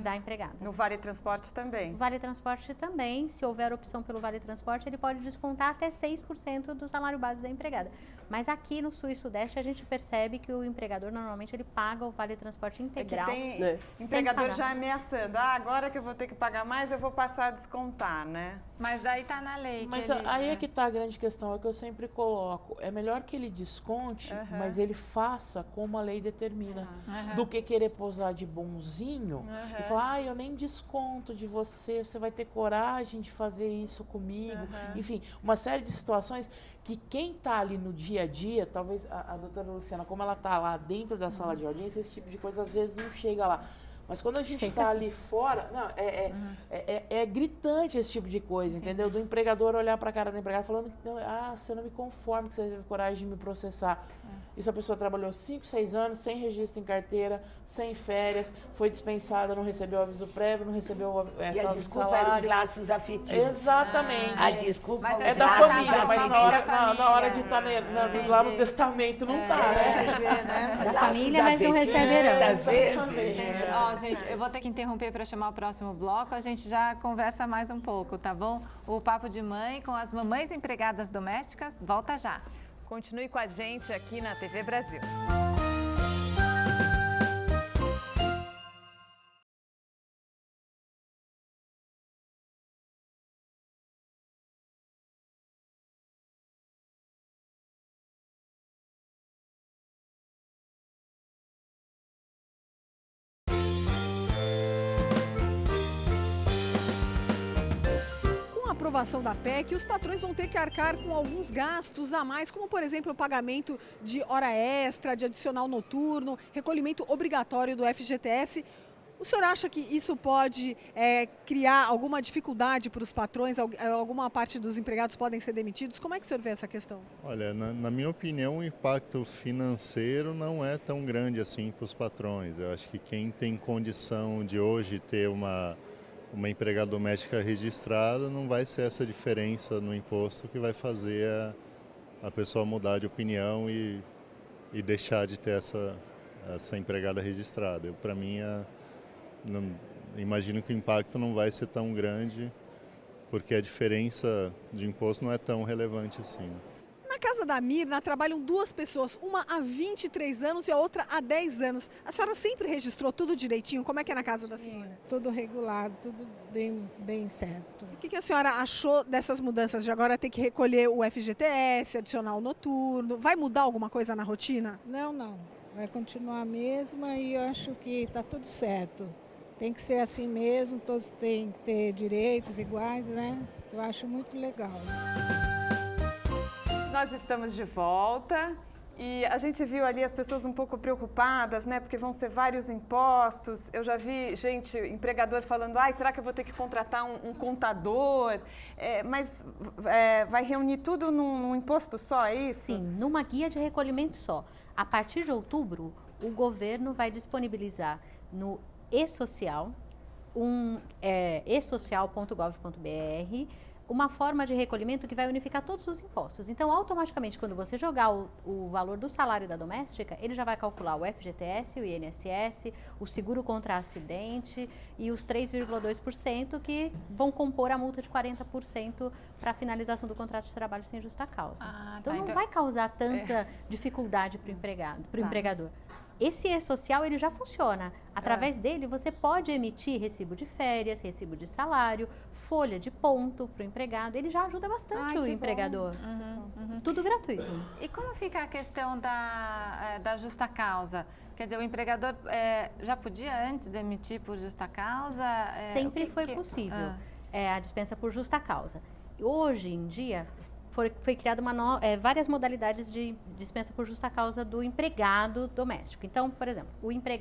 G: da empregada.
A: No Vale Transporte também?
G: No Vale Transporte também. Se houver opção pelo Vale Transporte, ele pode descontar até 6% do salário base da empregada. Mas aqui no Sul e Sudeste, a gente percebe que o empregador, normalmente, ele paga o Vale Transporte integral.
A: Tem empregador já ameaçando. Agora que eu vou ter que pagar mais, eu vou passar a descontar, né?
B: Mas daí tá na lei.
F: Mas aí é que tá a grande questão, é que eu sempre coloco. É melhor que ele desconte, mas ele faça como a lei determina. Do que querer posar de bonzinho e falar, eu nem desconto de você, você vai ter coragem de fazer isso comigo. Enfim, uma série de situações que quem está ali no dia a dia, talvez a doutora Luciana, como ela está lá dentro da sala de audiência, esse tipo de coisa às vezes não chega lá. Mas quando a gente está ali fora, é gritante esse tipo de coisa, entendeu? Do empregador olhar para a cara do empregado falando, você não me conforma que você teve coragem de me processar. Isso a pessoa trabalhou 5, 6 anos, sem registro em carteira, sem férias, foi dispensada, não recebeu aviso prévio, não recebeu
L: e a desculpa era os laços afetivos.
F: Exatamente.
L: A desculpa
F: é da família, mas na hora de estar lá no testamento não está, né?
G: Da família, mas não recebe herança.
B: Gente, eu vou ter que interromper para chamar o próximo bloco, a gente já conversa mais um pouco, tá bom? O Papo de Mãe com as mamães empregadas domésticas volta já.
A: Continue com a gente aqui na TV Brasil.
C: Com a aprovação da PEC, os patrões vão ter que arcar com alguns gastos a mais, como, por exemplo, o pagamento de hora extra, de adicional noturno, recolhimento obrigatório do FGTS. O senhor acha que isso pode criar alguma dificuldade para os patrões? Alguma parte dos empregados podem ser demitidos? Como é que o senhor vê essa questão?
P: Olha, na minha opinião, o impacto financeiro não é tão grande assim para os patrões. Eu acho que quem tem condição de hoje ter uma empregada doméstica registrada, não vai ser essa diferença no imposto que vai fazer a pessoa mudar de opinião e deixar de ter essa empregada registrada. Para mim, imagino que o impacto não vai ser tão grande porque a diferença de imposto não é tão relevante assim.
C: Na casa da Mirna trabalham 2 pessoas, uma há 23 anos e a outra há 10 anos. A senhora sempre registrou tudo direitinho? Como é que é na casa da senhora?
Q: Tudo regulado, tudo bem certo.
C: O que a senhora achou dessas mudanças de agora ter que recolher o FGTS, adicional noturno? Vai mudar alguma coisa na rotina?
Q: Não. Vai continuar a mesma e eu acho que está tudo certo. Tem que ser assim mesmo, todos têm que ter direitos iguais, né? Eu acho muito legal.
A: Nós estamos de volta e a gente viu ali as pessoas um pouco preocupadas, né? Porque vão ser vários impostos. Eu já vi gente, empregador falando, será que eu vou ter que contratar um contador? Mas vai reunir tudo num imposto só, é isso?
G: Sim, numa guia de recolhimento só. A partir de outubro, o governo vai disponibilizar no e-social, esocial.gov.br, uma forma de recolhimento que vai unificar todos os impostos. Então, automaticamente, quando você jogar o valor do salário da doméstica, ele já vai calcular o FGTS, o INSS, o seguro contra acidente e os 3,2% que vão compor a multa de 40% para a finalização do contrato de trabalho sem justa causa. Então, não vai causar tanta dificuldade para o empregado, para o empregador. Esse e-social, ele já funciona. Através dele, você pode emitir recibo de férias, recibo de salário, folha de ponto para o empregado. Ele já ajuda bastante o empregador. Tudo gratuito.
B: E como fica a questão da justa causa? Quer dizer, o empregador já podia antes de emitir por justa causa?
G: Sempre foi possível a dispensa por justa causa. Hoje em dia, foi criada várias modalidades de dispensa por justa causa do empregado doméstico. Então, por exemplo,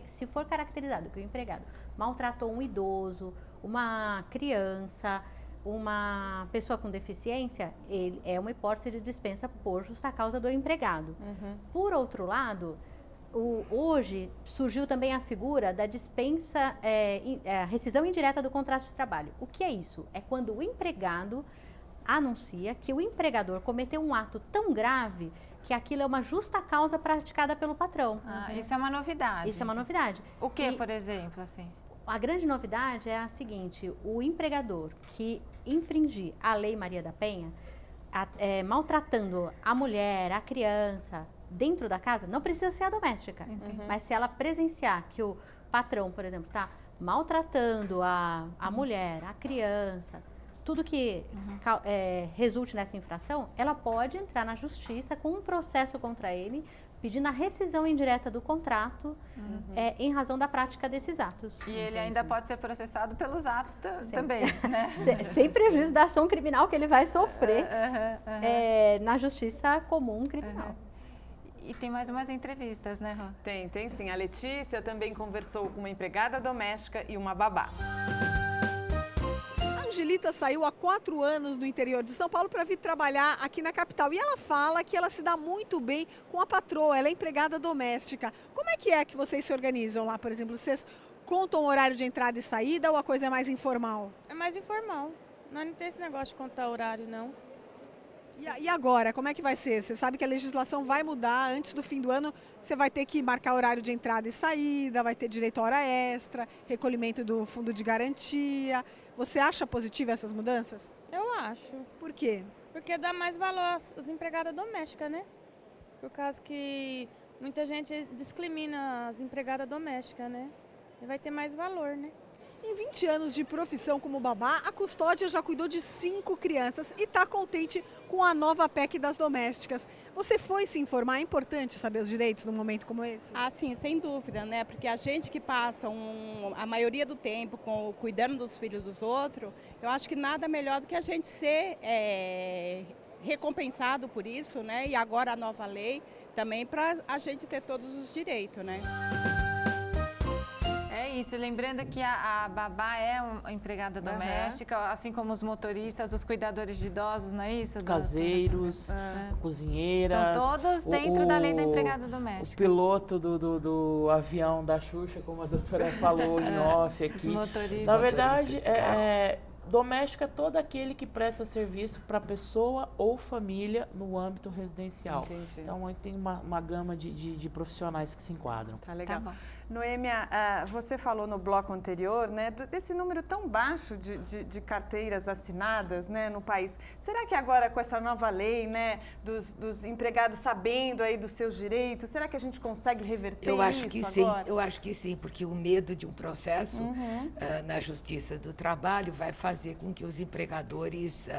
G: se for caracterizado que o empregado maltratou um idoso, uma criança, uma pessoa com deficiência, ele é uma hipótese de dispensa por justa causa do empregado. Por outro lado, hoje surgiu também a figura da dispensa, rescisão indireta do contrato de trabalho. O que é isso? É quando o empregado anuncia que o empregador cometeu um ato tão grave que aquilo é uma justa causa praticada pelo patrão.
B: Isso é uma novidade.
G: Isso é uma novidade.
B: O que, por exemplo, assim?
G: A grande novidade é a seguinte: o empregador que infringir a Lei Maria da Penha, maltratando a mulher, a criança, dentro da casa, não precisa ser a doméstica, mas se ela presenciar que o patrão, por exemplo, está maltratando a mulher, a criança, tudo que resulte nessa infração, ela pode entrar na justiça com um processo contra ele, pedindo a rescisão indireta do contrato em razão da prática desses atos.
B: E ele ainda pode ser processado pelos atos também, né?
G: Sem prejuízo da ação criminal que ele vai sofrer na justiça comum criminal.
B: E tem mais umas entrevistas, né, Rô?
A: Tem sim. A Letícia também conversou com uma empregada doméstica e uma babá.
C: Angelita saiu há 4 anos do interior de São Paulo para vir trabalhar aqui na capital. E ela fala que ela se dá muito bem com a patroa, ela é empregada doméstica. Como é que vocês se organizam lá, por exemplo? Vocês contam o horário de entrada e saída ou a coisa é mais informal?
R: É mais informal. Nós não tem esse negócio de contar horário, não.
C: E agora, como é que vai ser? Você sabe que a legislação vai mudar, antes do fim do ano você vai ter que marcar horário de entrada e saída, vai ter direito a hora extra, recolhimento do fundo de garantia. Você acha positiva essas mudanças?
R: Eu acho.
C: Por quê?
R: Porque dá mais valor às empregadas domésticas, né? Por causa que muita gente discrimina as empregadas domésticas, né? E vai ter mais valor, né?
C: Em 20 anos de profissão como babá, a Custódia já cuidou de 5 crianças e está contente com a nova PEC das domésticas. Você foi se informar? É importante saber os direitos num momento como esse?
S: Sim, sem dúvida, né? Porque a gente que passa a maioria do tempo cuidando dos filhos dos outros, eu acho que nada melhor do que a gente ser recompensado por isso, né? E agora a nova lei também para a gente ter todos os direitos, né?
B: É isso, lembrando que a babá é uma empregada doméstica, assim como os motoristas, os cuidadores de idosos, não é isso?
F: Caseiros, cozinheiras.
B: São todos dentro da lei da empregada doméstica.
F: O piloto do avião da Xuxa, como a doutora falou em off aqui.
B: Os motoristas.
F: Na verdade, doméstico é todo aquele que presta serviço para pessoa ou família no âmbito residencial.
A: Entendi.
F: Então, tem uma gama de profissionais que se enquadram.
A: Tá legal.
B: Tá bom.
A: Noêmia, você falou no bloco anterior, né, desse número tão baixo de carteiras assinadas, né, no país. Será que agora com essa nova lei, né, dos empregados sabendo aí dos seus direitos, será que a gente consegue reverter isso agora?
L: Eu acho que sim, porque o medo de um processo na Justiça do Trabalho vai fazer com que os empregadores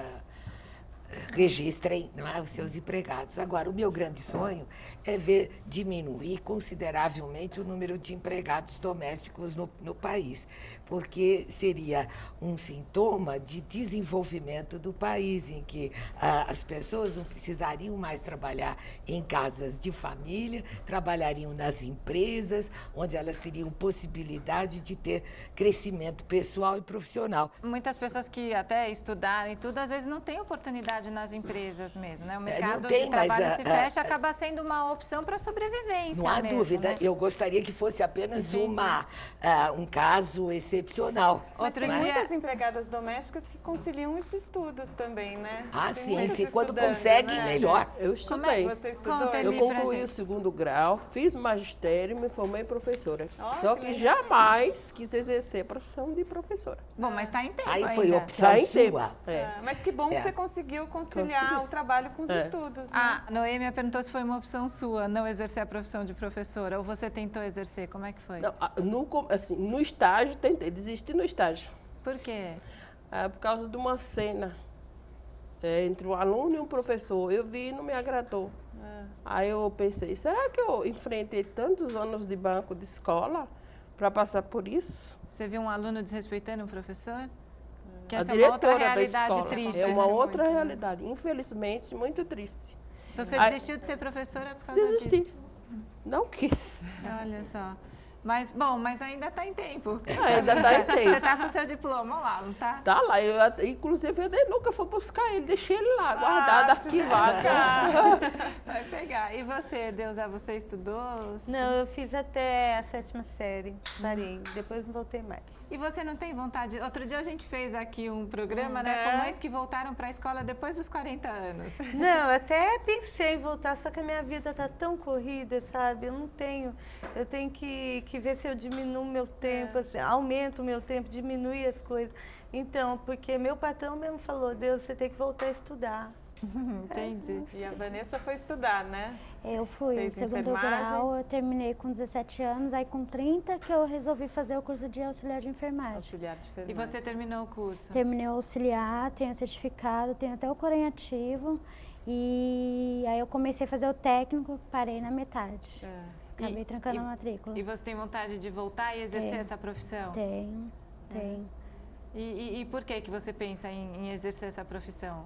L: registrem, não é, os seus empregados. Agora, o meu grande sonho é ver diminuir consideravelmente o número de empregados domésticos no país, porque seria um sintoma de desenvolvimento do país, em que as pessoas não precisariam mais trabalhar em casas de família, trabalhariam nas empresas, onde elas teriam possibilidade de ter crescimento pessoal e profissional.
B: Muitas pessoas que até estudaram e tudo, às vezes não têm oportunidade nas empresas mesmo, né? O mercado de trabalho se fecha, acaba sendo uma opção para sobrevivência.
L: Não há
B: mesmo,
L: dúvida.
B: né?
L: Eu gostaria que fosse apenas um caso excepcional.
A: Mas tem muitas empregadas domésticas que conciliam esses estudos também, né?
L: Sim, quando conseguem,
A: né?
L: melhor.
E: Eu estudei.
A: Você estudou?
E: Eu concluí o 2º grau, fiz magistério e me formei professora.
A: Oh,
E: Só que jamais quis exercer a profissão de professora.
B: Bom, mas está em tempo
L: Aí
B: ainda.
L: foi opção sua.
A: Mas que bom que você conseguiu conciliar o trabalho com os estudos. Né?
B: A Noêmia perguntou se foi uma opção sua não exercer a profissão de professora, ou você tentou exercer, como é que foi?
E: Não, no estágio, tentei desistir no estágio.
B: Por quê?
E: Por causa de uma cena entre um aluno e um professor. Eu vi e não me agradou. Aí eu pensei, será que eu enfrentei tantos anos de banco de escola para passar por isso?
B: Você viu um aluno desrespeitando um professor? Que
E: A
B: essa é uma outra
E: diretora da
B: realidade
E: escola.
B: triste.
E: É uma outra realidade, infelizmente, muito triste.
B: Você desistiu de ser professora por causa disso?
E: Desisti. Não quis.
B: Olha só. Mas, bom, mas ainda está em tempo.
E: Ainda está em tempo.
B: Você está com o seu diploma lá, não está?
E: Tá lá. Inclusive, eu nunca fui buscar ele. Deixei ele lá, guardado, arquivado.
B: Vai pegar. E você, Deusa, você estudou?
I: Não, eu fiz até a 7ª série. Parei. Depois não voltei mais.
B: E você não tem vontade? Outro dia a gente fez aqui um programa, né, com mães que voltaram para a escola depois dos 40 anos.
I: Não, até pensei em voltar, só que a minha vida tá tão corrida, sabe? Eu não tenho. Eu tenho que ver se eu diminuo o meu tempo, assim, aumento o meu tempo, diminui as coisas. Então, porque meu patrão mesmo falou, Deus, você tem que voltar a estudar.
A: Entendi. E a Vanessa foi estudar, né?
J: Eu fui,
A: Fez
J: o 2º grau, eu terminei com 17 anos, aí com 30 que eu resolvi fazer o curso de auxiliar de enfermagem.
A: Auxiliar de enfermagem.
B: E você terminou o curso?
J: Terminei o auxiliar, tenho certificado, tenho até o Corém ativo. E aí eu comecei a fazer o técnico, parei na metade. Acabei trancando a matrícula.
B: E você tem vontade de voltar e exercer essa profissão?
J: Tenho.
B: E por que você pensa em exercer essa profissão?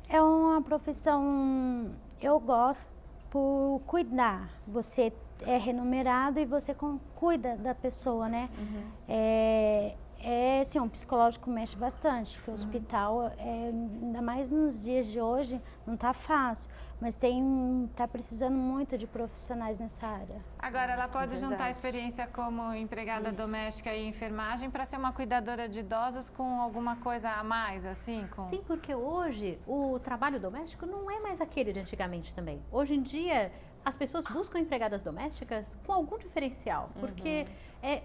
J: É uma profissão, eu gosto por cuidar. Você é remunerado e você cuida da pessoa, né? Assim, o psicológico mexe bastante, porque o hospital, ainda mais nos dias de hoje, não está fácil, mas está precisando muito de profissionais nessa área.
B: Agora, ela pode juntar a experiência como empregada doméstica e enfermagem para ser uma cuidadora de idosos com alguma coisa a mais, assim?
G: Sim, porque hoje o trabalho doméstico não é mais aquele de antigamente também. Hoje em dia, as pessoas buscam empregadas domésticas com algum diferencial, porque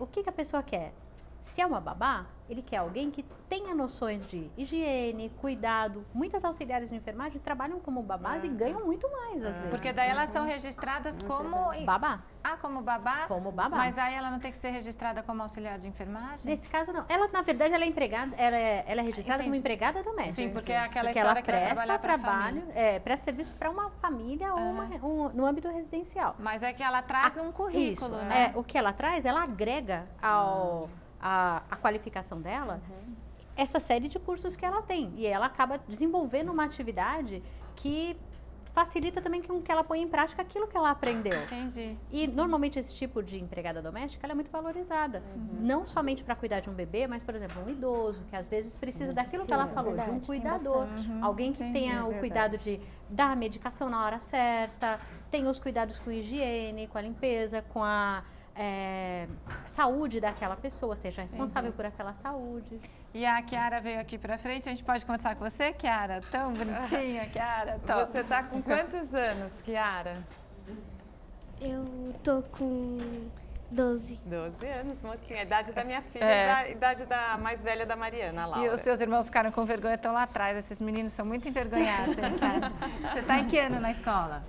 G: o que a pessoa quer? Se é uma babá, ele quer alguém que tenha noções de higiene, cuidado. Muitas auxiliares de enfermagem trabalham como babás e ganham muito mais, às vezes.
B: Porque daí elas são registradas como...
G: babá.
B: Como babá?
G: Como babá.
B: Mas aí ela não tem que ser registrada como auxiliar de enfermagem?
G: Nesse caso, não. Ela, na verdade, ela é empregada, ela é registrada como empregada doméstica.
B: Sim, porque é aquela
G: porque
B: história
G: ela
B: que vai trabalhar para
G: trabalho, presta serviço para uma família ou no âmbito residencial.
B: Mas é que ela traz num currículo, né?
G: O que ela traz, ela agrega a qualificação dela, essa série de cursos que ela tem. E ela acaba desenvolvendo uma atividade que facilita também que ela ponha em prática aquilo que ela aprendeu.
B: Entendi.
G: E normalmente esse tipo de empregada doméstica ela é muito valorizada. Não somente para cuidar de um bebê, mas, por exemplo, um idoso, que às vezes precisa daquilo que ela falou, de um cuidador. Alguém que tenha o cuidado de dar a medicação na hora certa, tenha os cuidados com higiene, com a limpeza, com a saúde daquela pessoa, seja responsável por aquela saúde.
B: E a Kiara veio aqui pra frente, a gente pode conversar com você, Kiara? Tão bonitinha, Kiara.
A: Você tá com quantos anos, Kiara?
T: Eu tô com 12.
A: 12 anos, mocinha. A idade da minha filha
B: É.
A: a idade da mais velha da Mariana, a Laura.
B: E os seus irmãos ficaram com vergonha, estão lá atrás. Esses meninos são muito envergonhados, hein, cara? Você está em que ano na escola?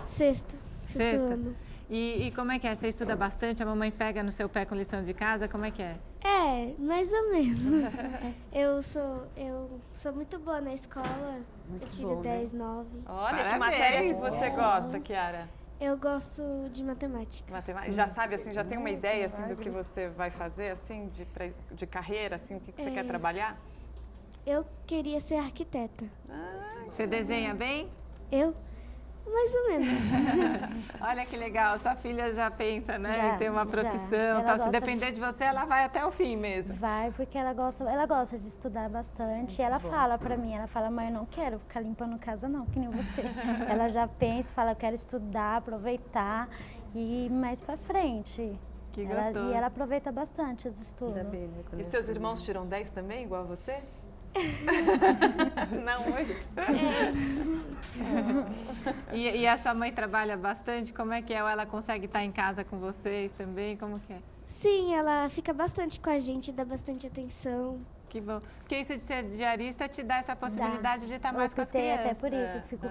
T: Sexto ano.
B: E como é que é? Você estuda bastante? A mamãe pega no seu pé com lição de casa? Como é que é?
T: É, mais ou menos. eu sou muito boa na escola. Eu tiro
A: bom,
T: 10, 9.
A: Olha,
B: Parabéns.
A: que matéria que você gosta, Kiara?
T: Eu gosto de matemática.
A: Já sabe, assim, já tem uma ideia, assim, do que você vai fazer, assim, de carreira, assim, o que você quer trabalhar?
T: Eu queria ser arquiteta.
B: Você desenha bem?
T: Eu? Mais ou menos.
B: Olha que legal, sua filha já pensa, né,
J: Já,
B: em ter uma
J: já.
B: profissão,
J: Ela
B: tal. Se
J: gosta
B: depender de você, ela vai até o fim mesmo.
J: Vai, porque ela gosta de estudar bastante. E ela fala pra mim, mãe, eu não quero ficar limpando casa não, que nem você. Ela já pensa, fala, eu quero estudar, aproveitar e ir mais pra frente.
B: Que
J: E
B: gostoso.
J: ela aproveita bastante os estudos.
A: E seus irmãos tiram 10 também, igual a você? Não muito.
B: E a sua mãe trabalha bastante? Como é que é? Ou ela consegue estar em casa com vocês também? Como que é?
T: Sim, ela fica bastante com a gente, dá bastante atenção.
B: Que bom. Porque isso de ser diarista te dá essa possibilidade de estar mais com as
J: optei
B: crianças.
J: até por isso. Eu fico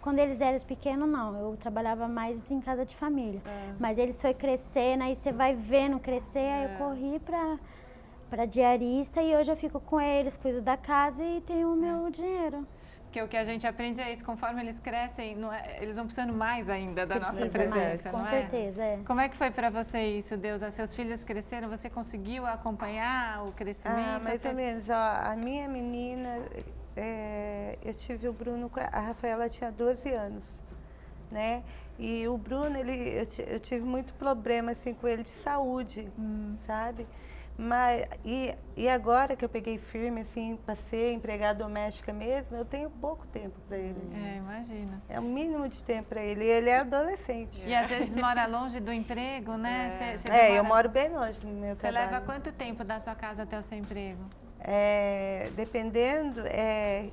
J: quando eles eram pequenos, não. Eu trabalhava mais em casa de família. Mas eles foi crescendo, aí você vai vendo crescer, aí eu corri para diarista e hoje eu fico com eles, cuido da casa e tenho o meu dinheiro.
B: Porque o que a gente aprende é isso, conforme eles crescem, eles vão precisando mais ainda da nossa
J: Precisa
B: presença,
J: mais,
B: não
J: com
B: é?
J: certeza, é.
B: Como é que foi para você isso, Deusa? Seus filhos cresceram, você conseguiu acompanhar o crescimento?
I: Mais ou menos. Ó, a minha menina, eu tive o Bruno, a Rafaela tinha 12 anos, né? E o Bruno, eu tive muito problema assim, com ele de saúde, sabe? Mas, e agora que eu peguei firme, assim, passei empregada doméstica mesmo, eu tenho pouco tempo para ele.
B: Imagina.
I: É o mínimo de tempo para ele. E ele é adolescente.
B: E às vezes mora longe do emprego, né?
I: Eu moro bem longe do meu trabalho.
B: Você leva quanto tempo da sua casa até o seu emprego?
I: Dependendo,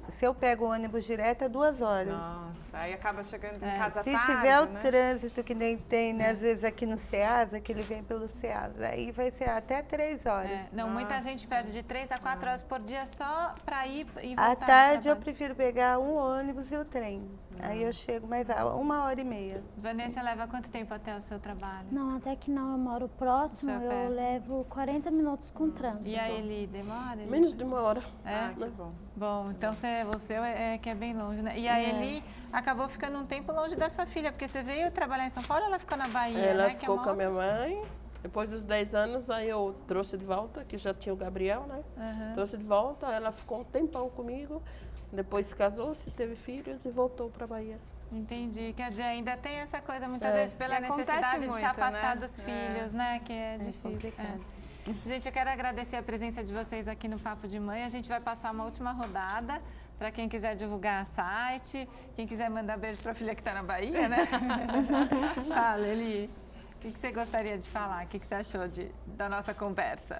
I: se eu pego o ônibus direto, é 2 horas.
A: Nossa, aí acaba chegando em casa
I: Se
A: tarde,
I: tiver o
A: né?
I: trânsito que nem tem, né, às vezes aqui no Ceasa, que ele vem pelo Ceasa, aí vai ser até 3 horas.
B: Não, muita gente perde de 3 a 4 horas por dia só para ir e voltar.
I: À tarde eu prefiro pegar um ônibus e o trem. Aí eu chego mais 1h30.
B: Vanessa, leva quanto tempo até o seu trabalho?
J: Não, até que não, eu moro próximo, eu levo 40 minutos com trânsito.
B: E a Eli, demora?
E: Menos de 1 hora.
A: Que bom.
B: Bom, então você que é bem longe, né? E a Eli acabou ficando um tempo longe da sua filha, porque você veio trabalhar em São Paulo ou ela ficou na Bahia,
E: Ela
B: né?
E: ficou com a minha mãe. Depois dos 10 anos, aí eu trouxe de volta, que já tinha o Gabriel, né? Trouxe de volta, ela ficou um tempão comigo. Depois casou-se, teve filhos e voltou para a Bahia.
B: Entendi. Quer dizer, ainda tem essa coisa, muitas vezes, pela necessidade de se afastar dos filhos, né? Que é difícil. Gente, eu quero agradecer a presença de vocês aqui no Papo de Mãe. A gente vai passar uma última rodada para quem quiser divulgar site, quem quiser mandar beijo para a filha que está na Bahia, né? Fala, Eli. O que você gostaria de falar? O que você achou da nossa conversa?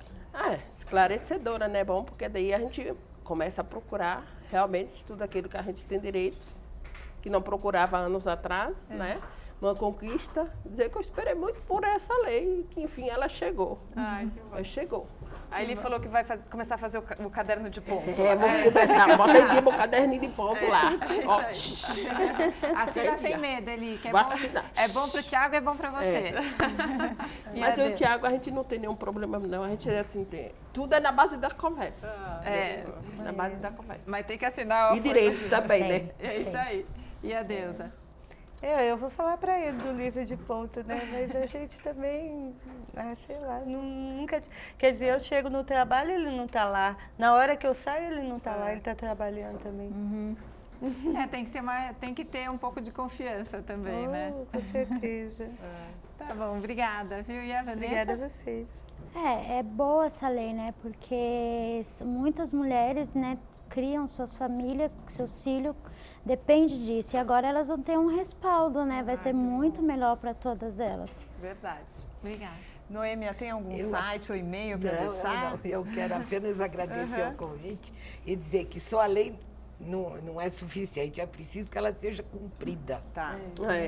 E: Esclarecedora, né? Bom, porque daí a gente começa a procurar realmente tudo aquilo que a gente tem direito, que não procurava anos atrás, né? Uma conquista, dizer que eu esperei muito por essa lei, que enfim ela chegou.
A: Ai, que bom.
E: Mas chegou.
A: Aí ele falou que vai começar a fazer o caderno de ponto.
E: Vamos começar, bota aqui meu caderninho de ponto lá.
B: Assina sem medo, Eli, que é bom pro Thiago e é bom pra você.
E: Mas eu e o Thiago, a gente não tem nenhum problema, não. A gente assim tem. Tudo é na base da conversa. Na base da conversa.
B: Mas tem que assinar.
E: E direitos também, né?
B: É isso aí. E a Deusa?
I: Eu vou falar para ele do livro de ponto, né? Mas a gente também, sei lá, nunca... Quer dizer, eu chego no trabalho, ele não está lá. Na hora que eu saio, ele não está lá, ele está trabalhando também.
B: Tem que ter um pouco de confiança também, né?
I: Com certeza.
B: Tá bom, obrigada, viu? E a Vanessa?
I: Obrigada a vocês.
J: É boa essa lei, né? Porque muitas mulheres, né, criam suas famílias, seus filhos, depende disso. E agora elas vão ter um respaldo, né? Vai ser muito melhor para todas elas.
A: Verdade.
B: Obrigada.
A: Noêmia, tem algum site ou e-mail para deixar?
L: Não, eu quero apenas agradecer o convite e dizer que só a lei não é suficiente, é preciso que ela seja cumprida.
A: Tá.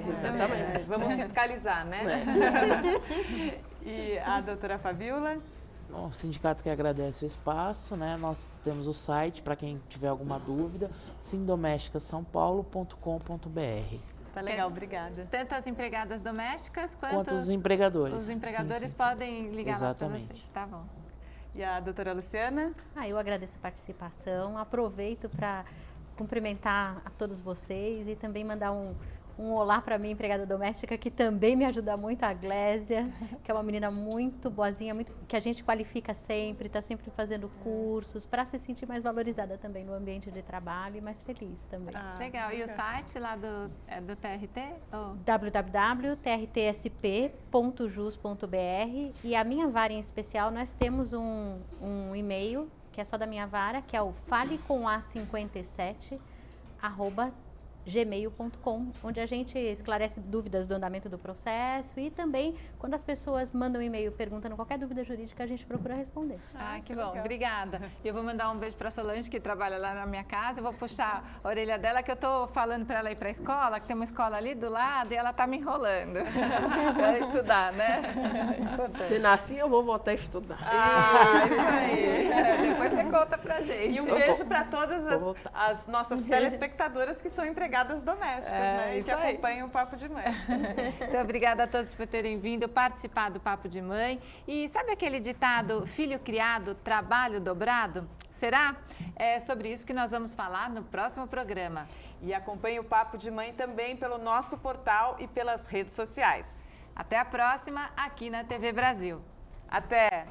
E: Exatamente.
A: Vamos fiscalizar, né? E a doutora Fabíola?
F: O sindicato que agradece o espaço, né? Nós temos o site para quem tiver alguma dúvida, simdomesticasaopaulo.com.br.
A: Tá legal, obrigada.
B: Tanto as empregadas domésticas
F: quanto os empregadores.
B: Os empregadores
F: sim.
B: podem ligar
F: Exatamente.
B: lá para vocês. Tá bom.
A: E a doutora Luciana?
G: Eu agradeço a participação, aproveito para cumprimentar a todos vocês e também mandar um olá para minha empregada doméstica, que também me ajuda muito, a Glésia, que é uma menina muito boazinha, que a gente qualifica sempre, está sempre fazendo cursos, para se sentir mais valorizada também no ambiente de trabalho e mais feliz também.
B: Legal. E o site lá do TRT?
G: www.trtsp.jus.br. E a minha vara em especial, nós temos um e-mail, que é só da minha vara, que é o falecomA57@gmail.com, onde a gente esclarece dúvidas do andamento do processo e também quando as pessoas mandam um e-mail perguntando qualquer dúvida jurídica, a gente procura responder.
B: Que bom, obrigada. Eu vou mandar um beijo para a Solange, que trabalha lá na minha casa, eu vou puxar a orelha dela, que eu estou falando para ela ir para a escola, que tem uma escola ali do lado, e ela está me enrolando para ela estudar, né?
E: Se nascer, eu vou voltar a estudar.
A: Isso aí.
B: Depois você conta pra gente.
A: E um beijo para todas as nossas telespectadoras que são empregadas domésticas, né? E que acompanham o Papo de Mãe.
B: Então, obrigada a todos por terem vindo participar do Papo de Mãe. E sabe aquele ditado, filho criado, trabalho dobrado? Será? É sobre isso que nós vamos falar no próximo programa.
A: E acompanhe o Papo de Mãe também pelo nosso portal e pelas redes sociais.
B: Até a próxima, aqui na TV Brasil.
A: Até!